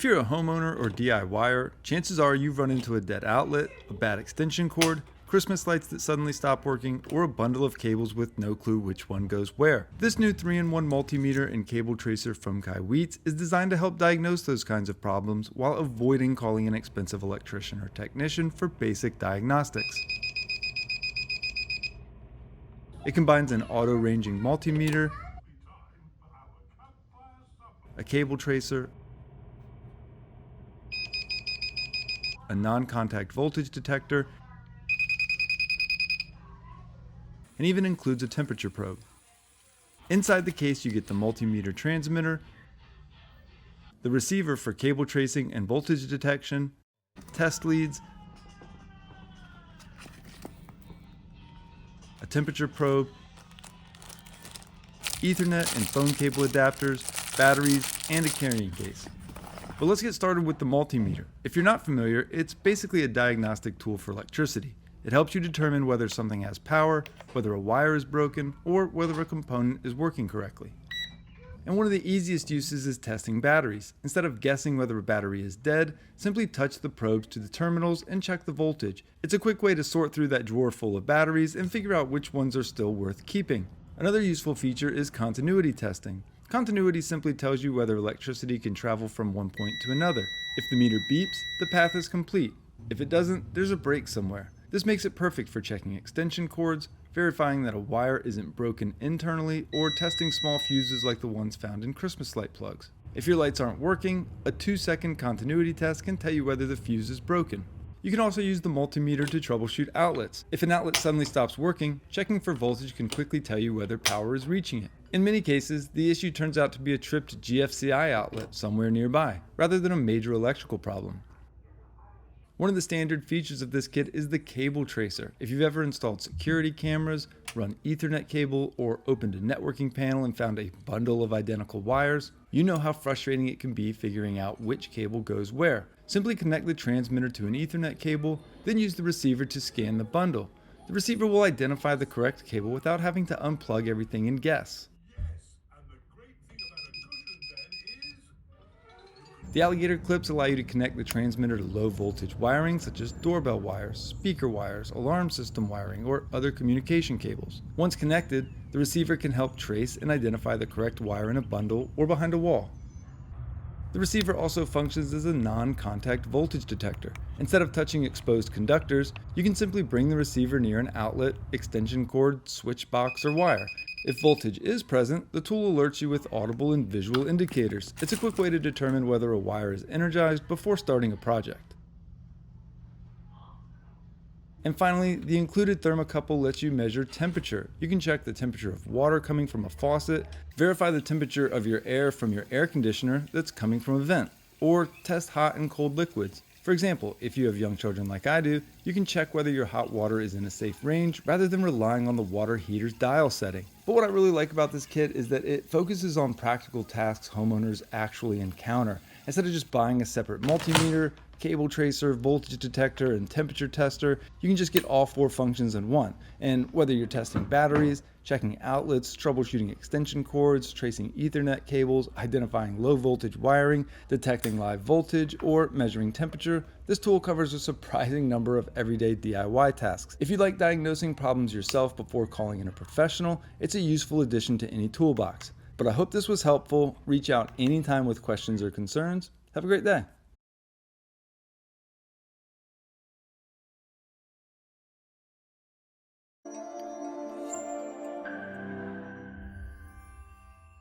If you're a homeowner or DIYer, chances are you've run into a dead outlet, a bad extension cord, Christmas lights that suddenly stop working, or a bundle of cables with no clue which one goes where. This new 3-in-1 multimeter and cable tracer from KAiWEETS is designed to help diagnose those kinds of problems while avoiding calling an expensive electrician or technician for basic diagnostics. It combines an auto-ranging multimeter, a cable tracer, a non-contact voltage detector, and even includes a temperature probe. Inside the case you get the multimeter transmitter, the receiver for cable tracing and voltage detection, test leads, a temperature probe, Ethernet and phone cable adapters, batteries, and a carrying case. But let's get started with the multimeter. If you're not familiar, it's basically a diagnostic tool for electricity. It helps you determine whether something has power, whether a wire is broken, or whether a component is working correctly. And one of the easiest uses is testing batteries. Instead of guessing whether a battery is dead, simply touch the probes to the terminals and check the voltage. It's a quick way to sort through that drawer full of batteries and figure out which ones are still worth keeping. Another useful feature is continuity testing. Continuity simply tells you whether electricity can travel from one point to another. If the meter beeps, the path is complete. If it doesn't, there's a break somewhere. This makes it perfect for checking extension cords, verifying that a wire isn't broken internally, or testing small fuses like the ones found in Christmas light plugs. If your lights aren't working, a 2-second continuity test can tell you whether the fuse is broken. You can also use the multimeter to troubleshoot outlets. If an outlet suddenly stops working, checking for voltage can quickly tell you whether power is reaching it. In many cases, the issue turns out to be a tripped GFCI outlet somewhere nearby, rather than a major electrical problem. One of the standard features of this kit is the cable tracer. If you've ever installed security cameras, run Ethernet cable, or opened a networking panel and found a bundle of identical wires, you know how frustrating it can be figuring out which cable goes where. Simply connect the transmitter to an Ethernet cable, then use the receiver to scan the bundle. The receiver will identify the correct cable without having to unplug everything and guess. The alligator clips allow you to connect the transmitter to low voltage wiring such as doorbell wires, speaker wires, alarm system wiring, or other communication cables. Once connected, the receiver can help trace and identify the correct wire in a bundle or behind a wall. The receiver also functions as a non-contact voltage detector. Instead of touching exposed conductors, you can simply bring the receiver near an outlet, extension cord, switch box, or wire. If voltage is present, the tool alerts you with audible and visual indicators. It's a quick way to determine whether a wire is energized before starting a project. And finally, the included thermocouple lets you measure temperature. You can check the temperature of water coming from a faucet, verify the temperature of your air from your air conditioner that's coming from a vent, or test hot and cold liquids. For example, if you have young children like I do, you can check whether your hot water is in a safe range rather than relying on the water heater's dial setting. But what I really like about this kit is that it focuses on practical tasks homeowners actually encounter. Instead of just buying a separate multimeter, cable tracer, voltage detector, and temperature tester, you can just get all 4 functions in one. And whether you're testing batteries, checking outlets, troubleshooting extension cords, tracing Ethernet cables, identifying low voltage wiring, detecting live voltage, or measuring temperature, this tool covers a surprising number of everyday DIY tasks. If you like diagnosing problems yourself before calling in a professional, it's a useful addition to any toolbox. But I hope this was helpful. Reach out anytime with questions or concerns. Have a great day.